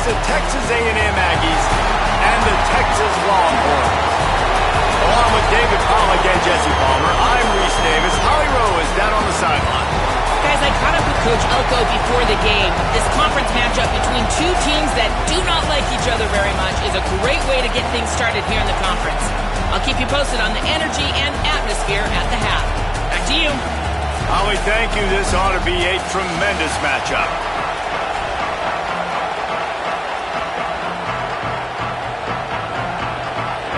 the Texas A&M Aggies and the Texas Longhorns. Along with David Pollack and Jesse Palmer, I'm Reese Davis. Holly Rowe is down on the sideline. Guys, I caught up with Coach Elko before the game. This conference matchup between two teams that do not like each other very much is a great way to get things started here in the conference. I'll keep you posted on the energy and atmosphere at the half. Back to you. Holly, thank you. This ought to be a tremendous matchup.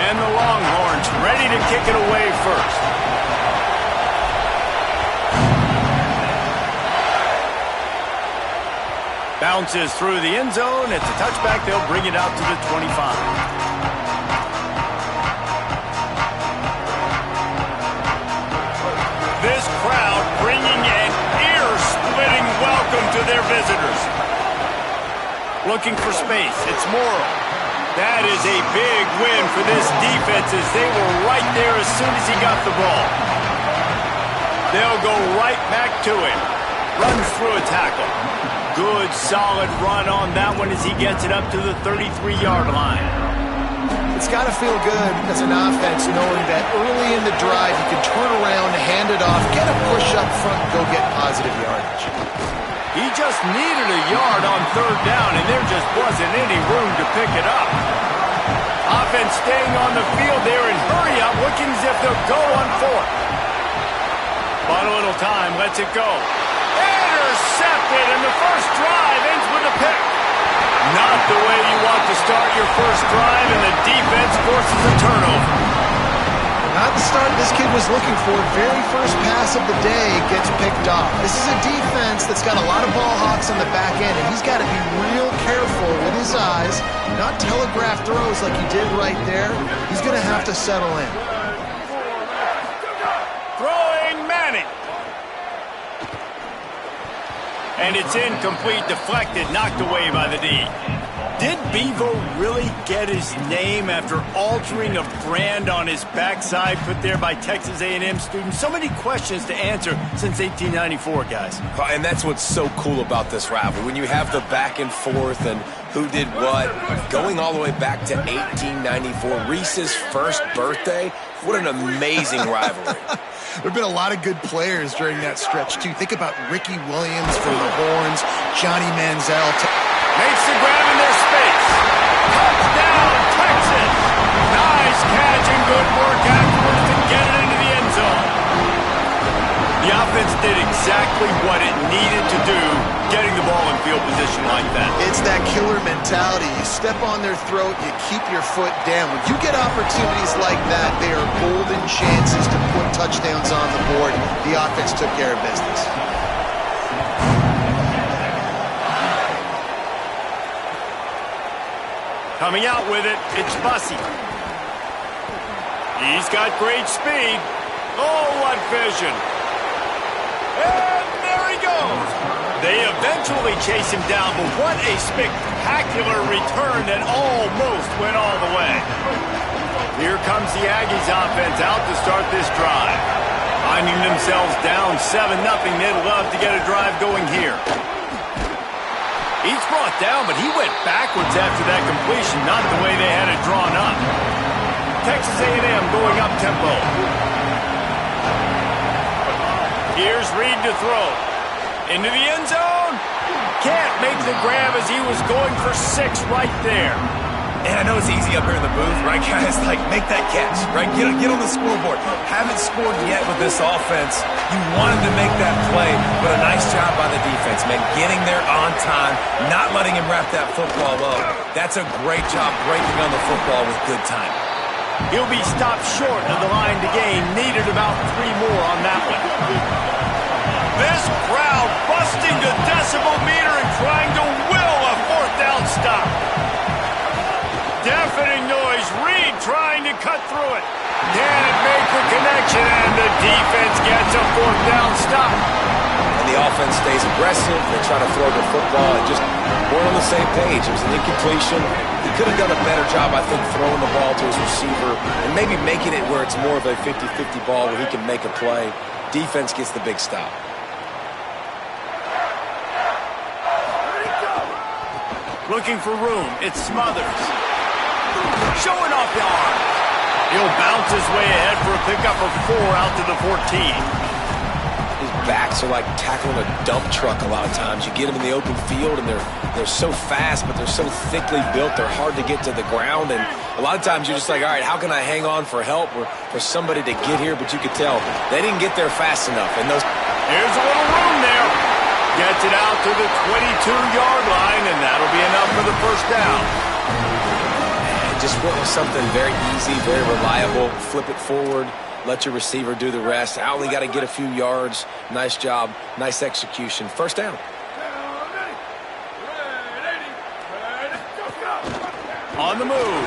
And the Longhorns ready to kick it away first. Bounces through the end zone. It's a touchback. They'll bring it out to the 25. This crowd bringing an ear-splitting welcome to their visitors. Looking for space. It's Morrill. That is a big win for this defense as they were right there as soon as he got the ball. They'll go right back to him. Runs through a tackle. Good, solid run on that one as he gets it up to the 33-yard line. It's got to feel good as an offense knowing that early in the drive you can turn around, hand it off, get a push up front, and go get positive yardage. He just needed a yard on third down, and there just wasn't any room to pick it up. Offense staying on the field there and hurry up, looking as if they'll go on fourth. But a little time, lets it go. Intercepted, and the first drive ends with a pick. Not the way you want to start your first drive, and the defense forces a turnover. Not the start this kid was looking for. Very first pass of the day gets picked off. This is a defense that's got a lot of ball hawks on the back end, and he's got to be real careful with his eyes, not telegraph throws like he did right there. He's going to have to settle in. Throwing Manning. And it's incomplete, deflected, knocked away by the D. Did Bevo really get his name after altering a brand on his backside put there by Texas A&M students? So many questions to answer since 1894, guys. And that's what's so cool about this rivalry. When you have the back and forth and who did what, going all the way back to 1894, Reese's first birthday, what an amazing rivalry. There have been a lot of good players during that stretch, too. Think about Ricky Williams from the Horns, Johnny Manziel. Makes the grab in their space. Touchdown, Texas. Nice catch and good work afterwards to get it into the end zone. The offense did exactly what it needed to do, getting the ball in field position like that. It's that killer mentality. You step on their throat, you keep your foot down. When you get opportunities like that, they are golden chances to put touchdowns on the board. The offense took care of business. Coming out with it, it's Bussey. He's got great speed. Oh, what vision. And there he goes. They eventually chase him down, but what a spectacular return that almost went all the way. Here comes the Aggies offense out to start this drive. Finding themselves down 7-0, they'd love to get a drive going here. He's brought down, but he went backwards after that completion, not the way they had it drawn up. Texas A&M going up tempo. Here's Reed to throw. Into the end zone. Can't make the grab as he was going for 6 right there. And I know it's easy up here in the booth, right, guys? Like, make that catch, right? Get on the scoreboard. Haven't scored yet with this offense. You wanted to make that play, but a nice job by the defense, man. Getting there on time, not letting him wrap that football up. That's a great job breaking on the football with good time. He'll be stopped short of the line to gain. Needed about 3 more on that one. This crowd busting the decibel meter and trying to will a 4th down stop. Deafening noise. Reed trying to cut through it. Can't make the connection, and the defense gets a 4th down stop. And the offense stays aggressive. They try to throw the football and just weren't on the same page. It was an incompletion. He could have done a better job, I think, throwing the ball to his receiver and maybe making it where it's more of a 50-50 ball where he can make a play. Defense gets the big stop. 1 Looking for room. It's Smothers. Showing off the arm. He'll bounce his way ahead for a pickup of 4 out to the 14. His backs are like tackling a dump truck a lot of times. You get them in the open field, and they're so fast, but they're so thickly built, they're hard to get to the ground. And a lot of times you're just like, all right, how can I hang on for help or for somebody to get here? But you could tell they didn't get there fast enough. And those... Here's a little room there. Gets it out to the 22-yard line, and that'll be enough for the first down. Just went with something very easy, very reliable. Flip it forward. Let your receiver do the rest. I only got to get a few yards. Nice job. Nice execution. First down. On the move.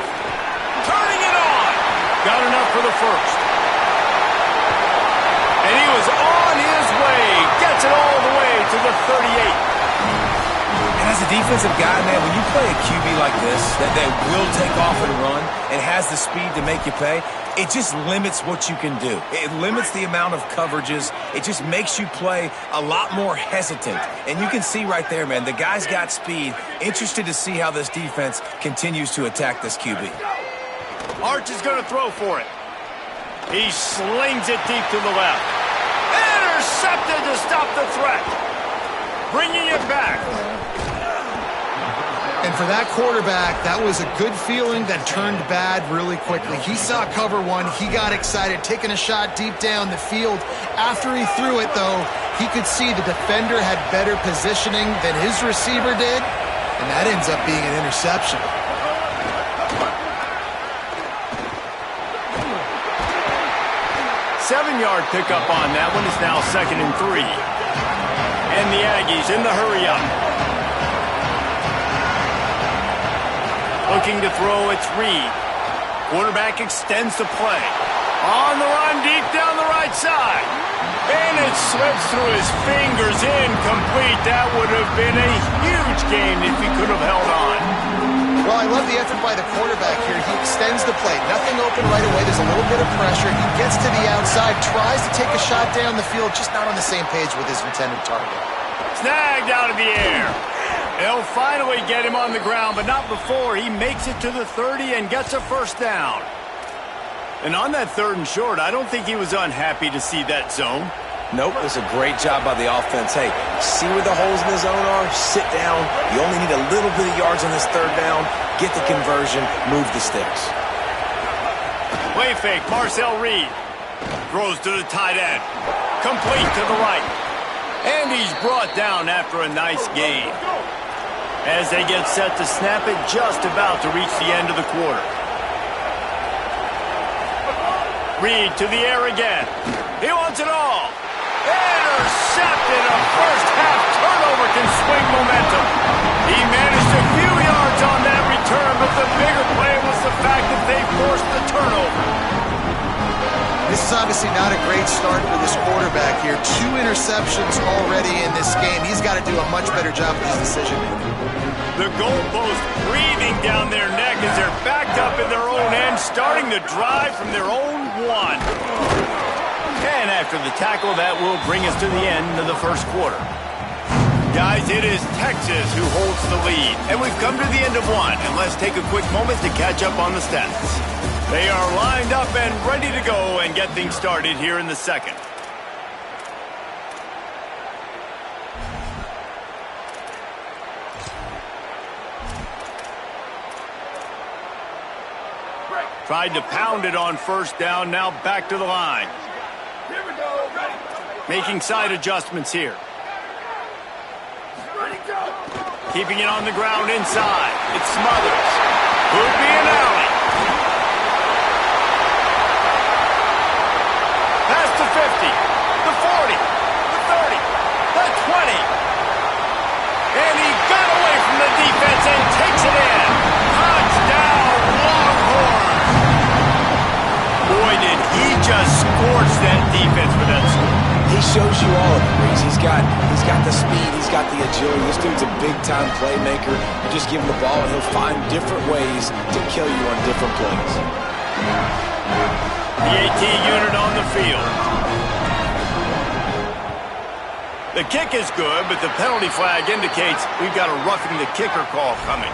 Turning it on. Got enough for the first. And he was on his way. Gets it all the way to the 38. And as a defensive guy, man, when you play a QB like this that will take off and run and has the speed to make you pay, it just limits what you can do. It limits the amount of coverages. It just makes you play a lot more hesitant. And you can see right there, man, the guy's got speed. Interested to see how this defense continues to attack this QB. Arch is going to throw for it. He slings it deep to the left. Intercepted to stop the threat. Bringing it back. And for that quarterback, that was a good feeling that turned bad really quickly. He saw cover one. He got excited, taking a shot deep down the field. After he threw it, though, he could see the defender had better positioning than his receiver did, and that ends up being an interception. Seven-yard pickup on that one. Is now 2nd and 3. And the Aggies in the hurry-up. Looking to throw, it's Reed. Quarterback extends the play. On the run, deep down the right side. And it slips through his fingers, incomplete. That would have been a huge gain if he could have held on. Well, I love the effort by the quarterback here. He extends the play. Nothing open right away. There's a little bit of pressure. He gets to the outside, tries to take a shot down the field, just not on the same page with his intended target. Snagged out of the air. They'll finally get him on the ground, but not before he makes it to the 30 and gets a first down. And on that 3rd and short, I don't think he was unhappy to see that zone. Nope, it was a great job by the offense. Hey, see where the holes in the zone are? Sit down. You only need a little bit of yards on this 3rd down. Get the conversion. Move the sticks. Play fake, Marcel Reed. Throws to the tight end. Complete to the right. And he's brought down after a nice gain. As they get set to snap it, just about to reach the end of the quarter. Reed to the air again. He wants it all. Intercepted. A first-half turnover can swing momentum. He managed a few yards on that return, but the bigger play was the fact that they forced the turnover. This is obviously not a great start for this quarterback here. 2 interceptions already in this game. He's got to do a much better job with his decision-making. The goalpost breathing down their neck as they're backed up in their own end, starting the drive from their own 1. And after the tackle, that will bring us to the end of the first quarter. Guys, it is Texas who holds the lead, and we've come to the end of one. And let's take a quick moment to catch up on the stats. They are lined up and ready to go and get things started here in the second. Tried to pound it on first down, now back to the line. Here we go, ready. Making side adjustments here. Ready, go. Keeping it on the ground inside. It's Smothers. Could be an alley. Pass to 50, the 40, the 30, the 20. And he got away from the defense and takes it in. Touchdown, Longhorns. Boy, did he just scorch that defense with that score. He shows you all of it, Reese. He's got the speed, he's got the agility. This dude's a big-time playmaker. You just give him the ball, and he'll find different ways to kill you on different plays. The AT unit on the field. The kick is good, but the penalty flag indicates we've got a roughing the kicker call coming.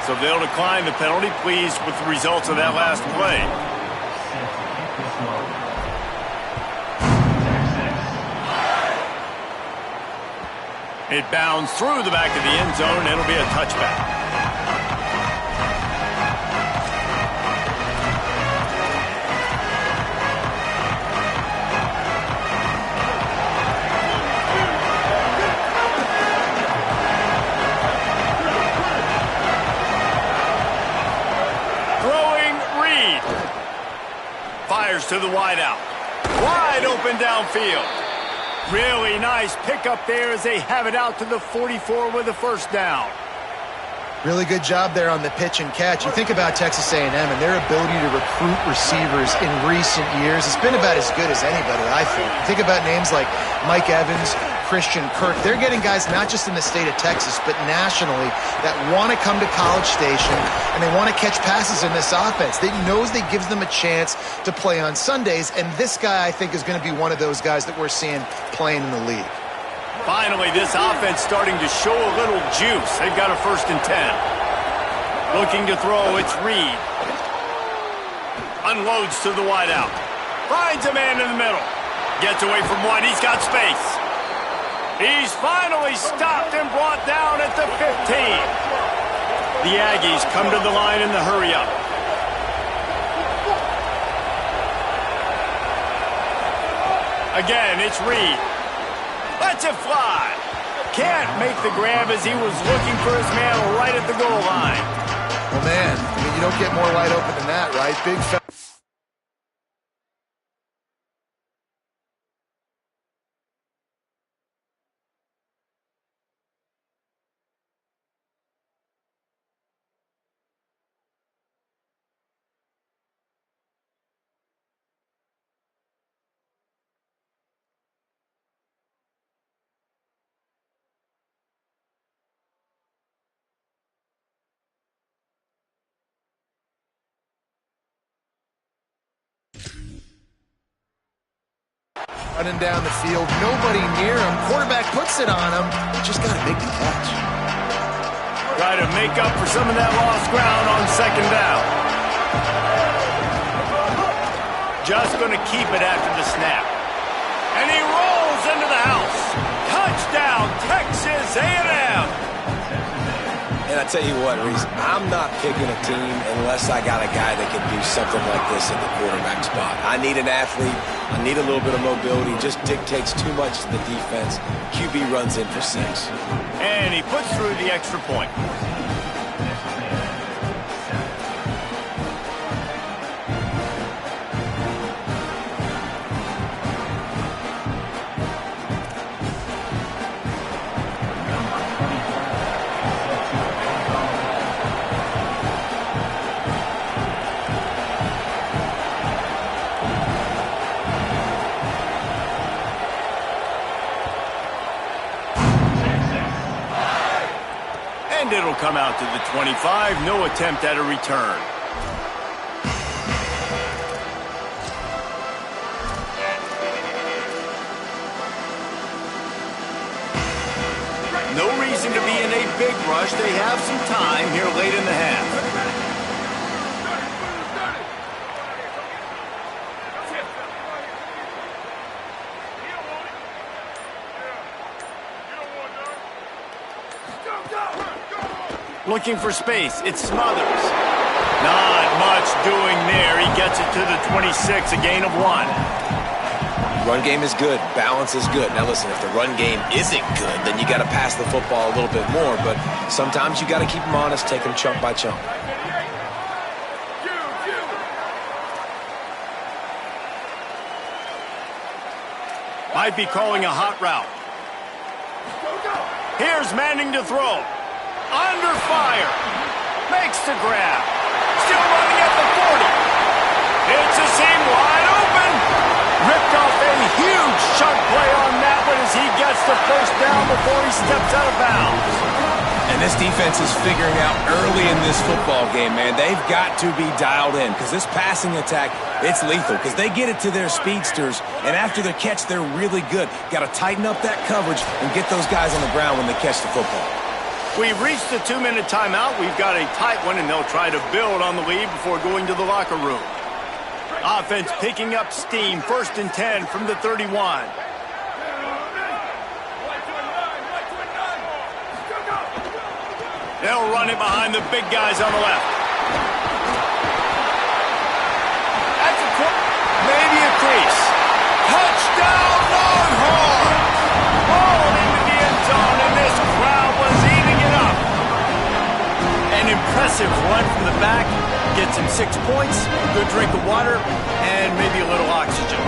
So they'll decline the penalty, pleased with the results of that last play. It bounds through the back of the end zone, and it'll be a touchback. Fires to the wideout. Wide open downfield. Really nice pickup there as they have it out to the 44 with a first down. Really good job there on the pitch and catch. You think about Texas A&M and their ability to recruit receivers in recent years. It's been about as good as anybody, I think. Think about names like Mike Evans, Christian Kirk. They're getting guys not just in the state of Texas, but nationally that want to come to College Station and they want to catch passes in this offense. They knows they gives them a chance to play on Sundays, and this guy, I think, is going to be one of those guys that we're seeing playing in the league. Finally, this offense starting to show a little juice. They've got a 1st and 10. Looking to throw, it's Reed. Unloads to the wideout. Finds a man in the middle. Gets away from one. He's got space. He's finally stopped and brought down at the 15. The Aggies come to the line in the hurry-up. Again, it's Reed. Lets it fly. Can't make the grab as he was looking for his man right at the goal line. Well, man, I mean, you don't get more wide open than that, right? Big fella. Running down the field, nobody near him. Quarterback puts it on him. Just got to make the catch. Try to make up for some of that lost ground on 2nd down. Just going to keep it after the snap. And he rolls into the house. Touchdown, Texas A&M. And I tell you what, Reese, I'm not picking a team unless I got a guy that can do something like this in the quarterback spot. I need an athlete. I need a little bit of mobility. Just dictates too much to the defense. QB runs in for 6. And he puts through the extra point. And it'll come out to the 25. No attempt at a return. No reason to be in a big rush. They have some time here late in the half. Looking for space. It's Smothers. Not much doing there. He gets it to the 26, a gain of 1. Run game is good. Balance is good. Now listen, if the run game isn't good, then you got to pass the football a little bit more. But sometimes you got to keep them honest, take them chunk by chunk. Might be calling a hot route. Here's Manning to throw. Under fire. Makes the grab. Still running at the 40. It's a seam wide open. Ripped off a huge chunk play on that one as he gets the first down before he steps out of bounds. And this defense is figuring out early in this football game, man. They've got to be dialed in because this passing attack, it's lethal because they get it to their speedsters, and after the catch, they're really good. Got to tighten up that coverage and get those guys on the ground when they catch the football. We've reached the 2-minute timeout. We've got a tight one, and they'll try to build on the lead before going to the locker room. Offense picking up steam. 1st and 10 from the 31. They'll run it behind the big guys on the left. That's maybe a crease. Touchdown Longhorns! Ball into the end zone, and this crowd was eating it up. An impressive run from the back. Gets him 6 points, a good drink of water, and maybe a little oxygen.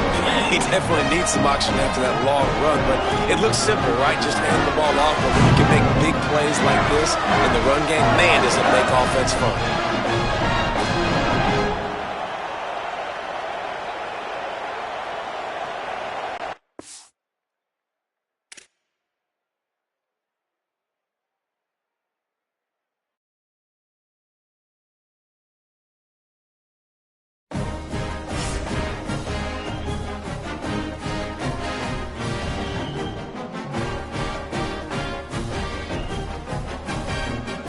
He definitely needs some oxygen after that long run, but it looks simple, right? Just hand the ball off, but when you can make big plays like this in the run game, man, does it make offense fun.